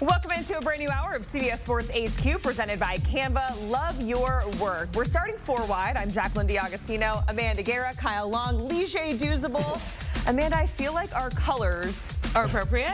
Welcome into a brand new hour of CBS Sports HQ presented by Canva. Love your work. We're starting four wide. I'm Jacqueline D'Agostino, Amanda Guerra, Kyle Long, Leger Douzable. Amanda, I feel like our colors are appropriate.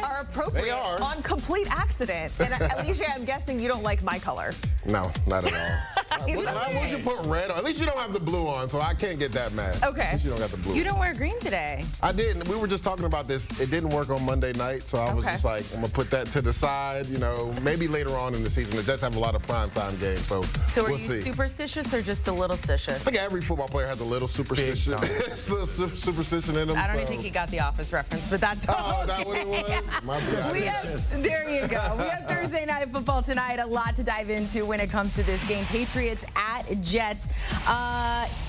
They are. On complete accident. And Leger, I'm guessing you don't like my color. No, not at all. Why would you put red on? At least you don't have the blue on, so I can't get that mad. Okay. At least you don't got the blue. You don't wear green today. I didn't. We were just talking about this. It didn't work on Monday night, so I was just like, I'm going to put that to the side. You know, maybe later on in the season. The Jets have a lot of primetime games, so are we'll you see. Superstitious or just a little stitious? I think every football player has a little superstition. superstition in them. I don't even think he got the Office reference, but that's Oh, is that what it was? My bad. There you go. We have Thursday Night Football tonight. A lot to dive into when it comes to this game. Patriots at Jets.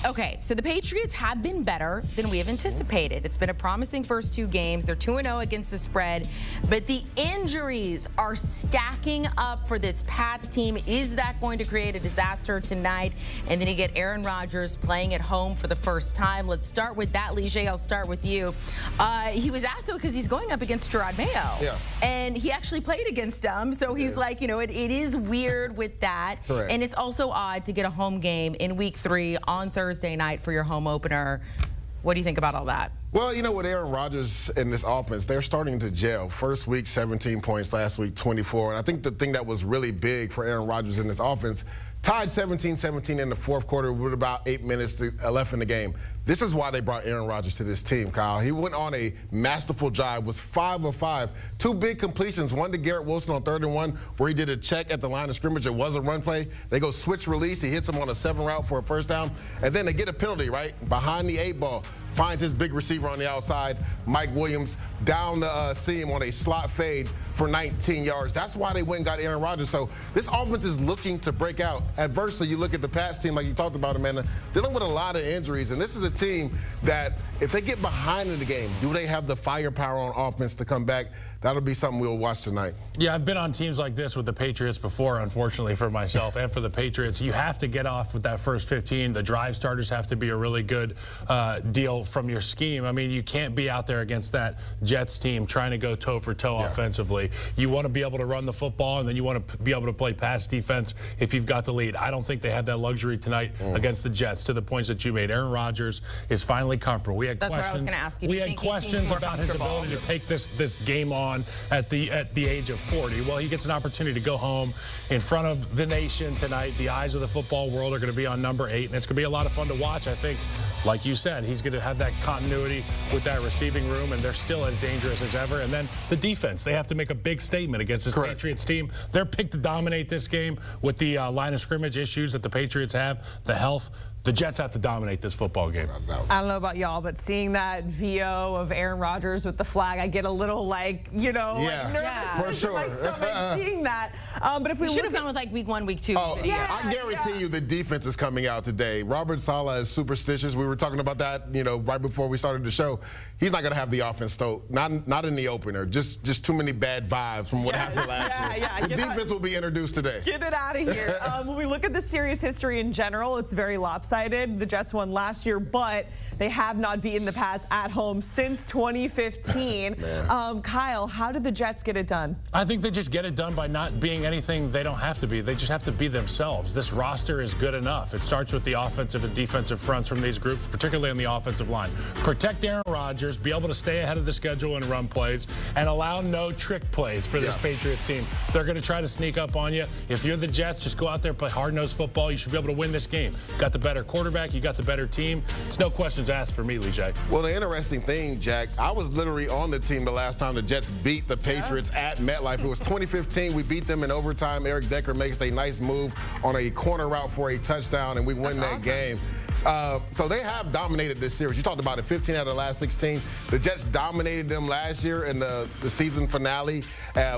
Okay, so the Patriots have been better than we have anticipated. It's been a promising first two games. They're 2-0 against the spread, but the injuries are stacking up for this Pats team. Is that going to create a disaster tonight? And then you get Aaron Rodgers playing at home for the first time. Let's start with that, Leger. I'll start with you. He was asked, though, because he's going up against Gerard Mayo. Yeah. And he actually played against him, so he's like, you know, it is weird with that. Correct. And it's also odd to get a home game in week 3 on Thursday night for your home opener. What do you think about all that? Well, you know, with Aaron Rodgers in this offense, they're starting to gel. First week, 17 points. Last week, 24. And I think the thing that was really big for Aaron Rodgers in this offense, tied 17-17 in the fourth quarter with about 8 minutes left in the game. This is why they brought Aaron Rodgers to this team, Kyle. He went on a masterful drive, was 5 of 5. 2 big completions, one to Garrett Wilson on 3rd and 1, where he did a check at the line of scrimmage. It was a run play. They go switch release. He hits him on a 7 route for a first down. And then they get a penalty, right? Behind the 8 ball. Finds his big receiver on the outside, Mike Williams, down the seam on a slot fade for 19 yards. That's why they went and got Aaron Rodgers. So this offense is looking to break out. Adversely, you look at the Pats team, like you talked about, Amanda, dealing with a lot of injuries. And this is a team that, if they get behind in the game, do they have the firepower on offense to come back? That'll be something we'll watch tonight. Yeah, I've been on teams like this with the Patriots before, unfortunately for myself and for the Patriots. You have to get off with that first 15. The drive starters have to be a really good deal from your scheme. I mean, you can't be out there against that Jets team trying to go toe-for-toe offensively. You want to be able to run the football, and then you want to be able to play pass defense if you've got the lead. I don't think they have that luxury tonight against the Jets, to the points that you made. Aaron Rodgers is finally comfortable. We had That's questions. what I was going to ask you. We had questions about his ability to take this game on at the age of 40. Well, he gets an opportunity to go home in front of the nation tonight. The eyes of the football world are going to be on number 8, and it's going to be a lot of fun to watch. I think, like you said, he's going to have that continuity with that receiving room, and they're still as dangerous as ever. And then the defense, they have to make a big statement against this Patriots team. They're picked to dominate this game with the line of scrimmage issues that the Patriots have, the health. The Jets have to dominate this football game. I don't know about y'all, but seeing that VO of Aaron Rodgers with the flag, I get a little, like, you know, like nervous in my stomach seeing that. But if we should have gone with like week 1, week 2. Oh, I guarantee you the defense is coming out today. Robert Saleh is superstitious. We were talking about that, you know, right before we started the show. He's not going to have the offense, though. Not in the opener. Just too many bad vibes from what happened last year. The defense will be introduced today. Get it out of here. When we look at the series history in general, it's very lopsided. The Jets won last year, but they have not beaten the Pats at home since 2015. Kyle, how did the Jets get it done? I think they just get it done by not being anything they don't have to be. They just have to be themselves. This roster is good enough. It starts with the offensive and defensive fronts from these groups, particularly on the offensive line. Protect Aaron Rodgers, be able to stay ahead of the schedule and run plays, and allow no trick plays for this Patriots team. They're going to try to sneak up on you. If you're the Jets, just go out there, play hard-nosed football. You should be able to win this game. Got the better quarterback, you got the better team. It's no questions asked for me, Leger. Well, the interesting thing, Jack, I was literally on the team the last time the Jets beat the Patriots at MetLife. It was 2015. We beat them in overtime. Eric Decker makes a nice move on a corner route for a touchdown, and we win that game. So they have dominated this series. You talked about it, 15 out of the last 16. The Jets dominated them last year in the season finale,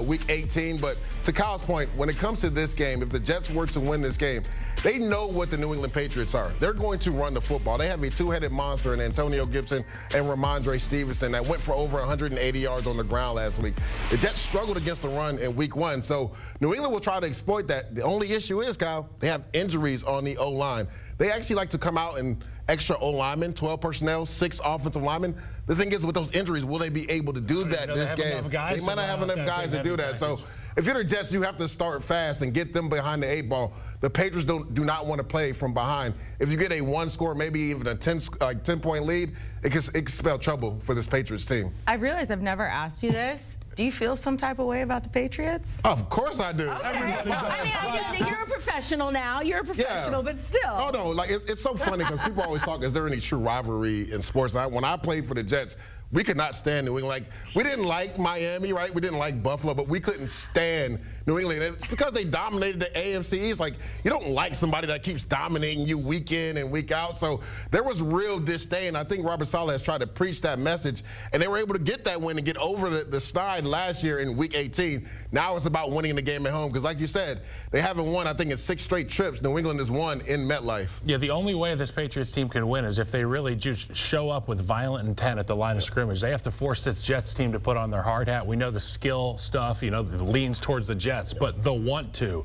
week 18. But to Kyle's point, when it comes to this game, if the Jets were to win this game, they know what the New England Patriots are. They're going to run the football. They have a two-headed monster in Antonio Gibson and Ramondre Stevenson that went for over 180 yards on the ground last week. The Jets struggled against the run in week 1, so New England will try to exploit that. The only issue is, Kyle, they have injuries on the O-line. They actually like to come out and extra O-linemen, 12 personnel, 6 offensive linemen. The thing is, with those injuries, will they be able to do that this game? They might not have enough guys to do that. So if you're the Jets, you have to start fast and get them behind the 8 ball. The Patriots do not want to play from behind. If you get a 1 score, maybe even a 10-point lead, it can spell trouble for this Patriots team. I realize I've never asked you this. Do you feel some type of way about the Patriots? Of course I do. Okay. I mean, you're a professional now. You're a professional, but still. Oh, no, like it's so funny because people always talk, is there any true rivalry in sports? When I played for the Jets, we could not stand New England. Like, we didn't like Miami, right? We didn't like Buffalo, but we couldn't stand New England. And it's because they dominated the AFC East. Like, you don't like somebody that keeps dominating you week in and week out. So there was real disdain. I think Robert Saleh has tried to preach that message, and they were able to get that win and get over the snide last year in Week 18. Now it's about winning the game at home because, like you said, they haven't won, I think, in 6 straight trips. New England has won in MetLife. Yeah, the only way this Patriots team can win is if they really just show up with violent intent at the line of scrimmage. They have to force this Jets team to put on their hard hat. We know the skill stuff, you know, leans towards the Jets, but the want to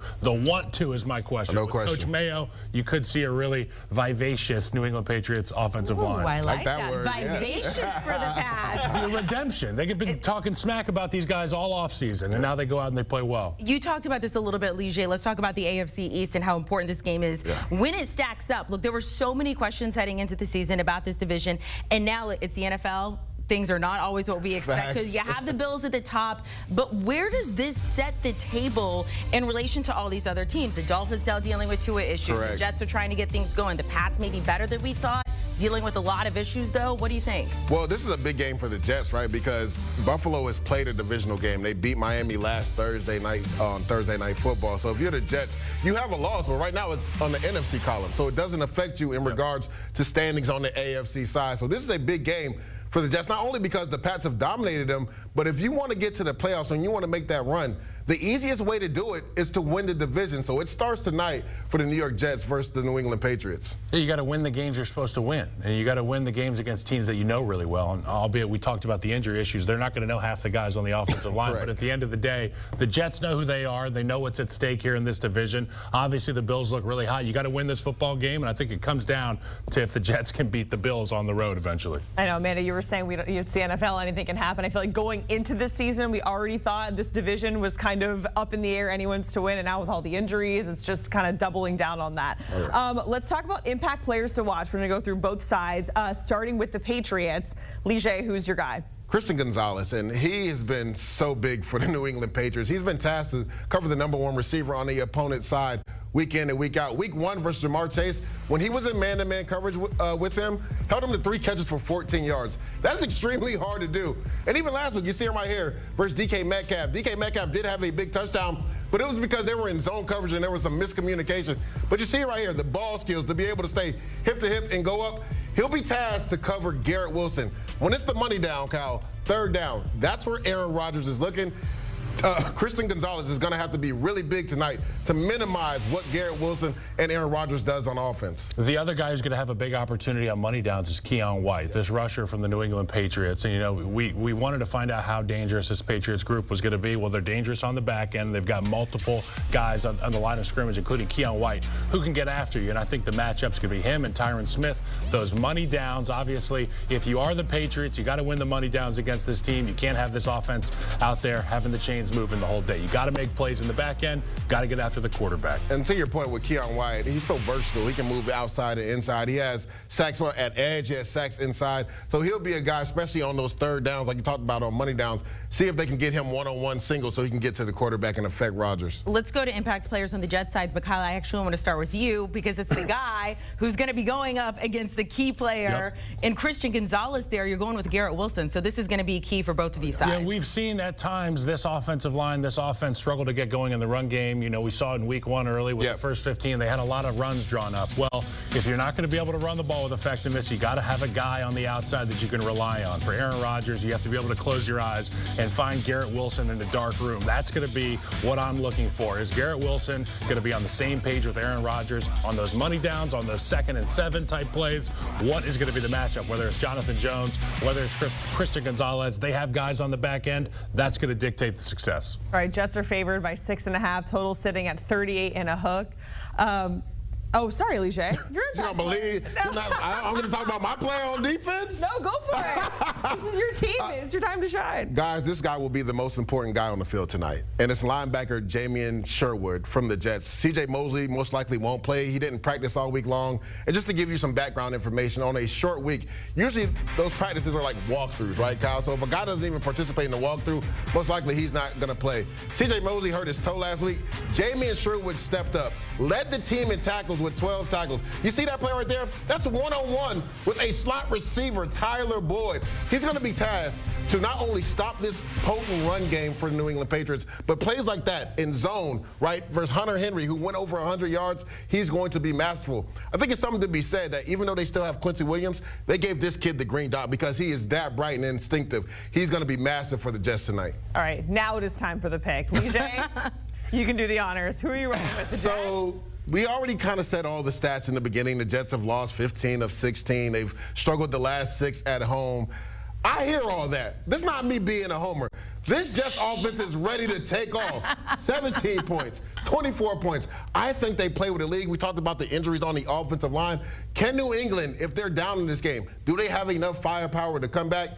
is my question. No With question. Coach Mayo, you could see a really vivacious New England Patriots offensive line. I like that word, Vivacious for the Pats. Redemption. They've been talking smack about these guys all offseason, and now they go out and they play well. You talked about this a little bit, Leger. Let's talk about the AFC East and how important this game is when it stacks up. Look, there were so many questions heading into the season about this division, and now it's the NFL. Things are not always what we expect because you have the Bills at the top, but where does this set the table in relation to all these other teams? The Dolphins still dealing with Tua issues. Correct. The Jets are trying to get things going. The Pats may be better than we thought, dealing with a lot of issues, though. What do you think? Well, this is a big game for the Jets, right? Because Buffalo has played a divisional game. They beat Miami last Thursday night on Thursday Night Football. So if you're the Jets, you have a loss, but right now it's on the NFC column. So it doesn't affect you in regards to standings on the AFC side. So this is a big game for the Jets, not only because the Pats have dominated them, but if you want to get to the playoffs and you want to make that run, the easiest way to do it is to win the division. So it starts tonight for the New York Jets versus the New England Patriots. Yeah, you got to win the games you're supposed to win, and you got to win the games against teams that you know really well. And albeit we talked about the injury issues, they're not going to know half the guys on the offensive line. But at the end of the day, the Jets know who they are. They know what's at stake here in this division. Obviously, the Bills look really hot. You got to win this football game, and I think it comes down to if the Jets can beat the Bills on the road eventually. I know, Amanda, you were saying it's the NFL, anything can happen. I feel like going into this season, we already thought this division was kind of up in the air, anyone's to win, and now with all the injuries, it's just kind of doubling down on that. Let's talk about impact players to watch. We're going to go through both sides, starting with the Patriots. Leger, who's your guy? Christian Gonzalez, and he has been so big for the New England Patriots. He's been tasked to cover the #1 receiver on the opponent's side week in and week out. Week 1 versus Jamar Chase, when he was in man-to-man coverage with him, held him to 3 catches for 14 yards. That's extremely hard to do. And even last week, you see him right here versus DK Metcalf. DK Metcalf did have a big touchdown, but it was because they were in zone coverage and there was some miscommunication. But you see it right here, the ball skills to be able to stay hip to hip and go up. He'll be tasked to cover Garrett Wilson. When it's the money down, Kyle, 3rd down, that's where Aaron Rodgers is looking. Christian Gonzalez is going to have to be really big tonight to minimize what Garrett Wilson and Aaron Rodgers does on offense. The other guy who's going to have a big opportunity on money downs is Keon White, this rusher from the New England Patriots. And, you know, we wanted to find out how dangerous this Patriots group was going to be. Well, they're dangerous on the back end. They've got multiple guys on the line of scrimmage, including Keon White, who can get after you. And I think the matchup's going to be him and Tyron Smith. Those money downs, obviously, if you are the Patriots, you got to win the money downs against this team. You can't have this offense out there having the chains moving the whole day. You got to make plays in the back end, got to get after the quarterback. And to your point with Keon White, he's so versatile. He can move outside and inside. He has sacks at edge, he has sacks inside. So he'll be a guy, especially on those 3rd downs, like you talked about on money downs, see if they can get him one-on-one single so he can get to the quarterback and affect Rodgers. Let's go to impact players on the Jet sides, but Kyle, I actually want to start with you because it's the guy who's going to be going up against the key player in Christian Gonzalez there. You're going with Garrett Wilson, so this is going to be key for both of these sides. Yeah, we've seen at times this offensive line, this offense struggle to get going in the run game. You know, we saw it in week 1 early with the first 15. They had a lot of runs drawn up. Well, if you're not going to be able to run the ball with effectiveness, you got to have a guy on the outside that you can rely on. For Aaron Rodgers, you have to be able to close your eyes and find Garrett Wilson in a dark room. That's going to be what I'm looking for. Is Garrett Wilson going to be on the same page with Aaron Rodgers on those money downs, on those 2nd and 7 type plays? What is going to be the matchup? Whether it's Jonathan Jones, whether it's Christian Gonzalez, they have guys on the back end. That's going to dictate the success. All right, Jets are favored by 6.5, total sitting at 38 and a hook. Oh, sorry, Lige. You're You don't believe? I'm going to talk about my player on defense? No, go for it. This is your team. It's your time to shine. Guys, this guy will be the most important guy on the field tonight. And it's linebacker Jamian Sherwood from the Jets. C.J. Mosley most likely won't play. He didn't practice all week long. And just to give you some background information, on a short week, usually those practices are like walkthroughs, right, Kyle? So if a guy doesn't even participate in the walkthrough, most likely he's not going to play. C.J. Mosley hurt his toe last week. Jamian Sherwood stepped up, led the team in tackles with 12 tackles. You see that play right there? That's a one-on-one with a slot receiver, Tyler Boyd. He's going to be tasked to not only stop this potent run game for the New England Patriots, but plays like that in zone, right, versus Hunter Henry, who went over 100 yards, he's going to be masterful. I think it's something to be said that even though they still have Quincy Williams, they gave this kid the green dot because he is that bright and instinctive. He's going to be massive for the Jets tonight. All right, now it is time for the pick. Lige, you can do the honors. Who are you running with, the Jets? So we already kind of said all the stats in the beginning. The Jets have lost 15 of 16. They've struggled the last 6 at home. I hear all that. This is not me being a homer. This Jets offense is ready to take off. 17 points, 24 points. I think they play with the league. We talked about the injuries on the offensive line. Can New England, if they're down in this game, do they have enough firepower to come back?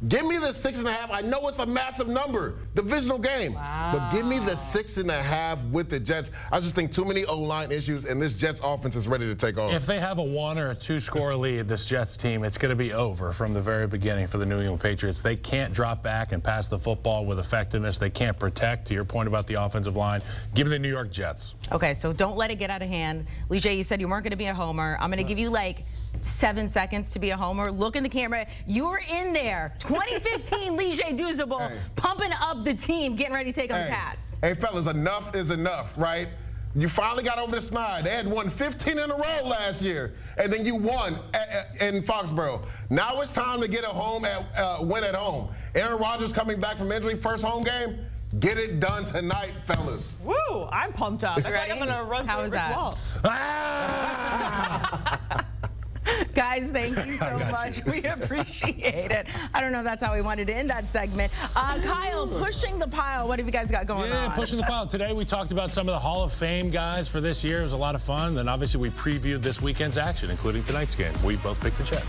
Give me the 6.5. I know it's a massive number, divisional game, but give me the 6.5 with the Jets. I just think too many O-line issues, and this Jets offense is ready to take off. If they have a 1 or a 2 score lead, this Jets team, it's going to be over from the very beginning for the New England Patriots. They can't drop back and pass the football with effectiveness. They can't protect. To your point about the offensive line, give me the New York Jets. Okay, so don't let it get out of hand. Lige, you said you weren't going to be a homer. I'm going to give you like 7 seconds to be a homer. Look in the camera. You're in there. 2015 Lige Douzable pumping up the team, getting ready to take on the Pats. Hey, fellas, enough is enough, right? You finally got over the snide. They had won 15 in a row last year, and then you won in Foxborough. Now it's time to get a win at home. Aaron Rodgers coming back from injury, first home game. Get it done tonight, fellas. Woo, I'm pumped up. I feel like I'm going to run through a brick wall. Guys, thank you so much. We appreciate it. I don't know if that's how we wanted to end that segment. Kyle, pushing the pile. What have you guys got going on? Yeah, pushing the pile. Today we talked about some of the Hall of Fame guys for this year. It was a lot of fun. Then obviously we previewed this weekend's action, including tonight's game. We both picked the Jets.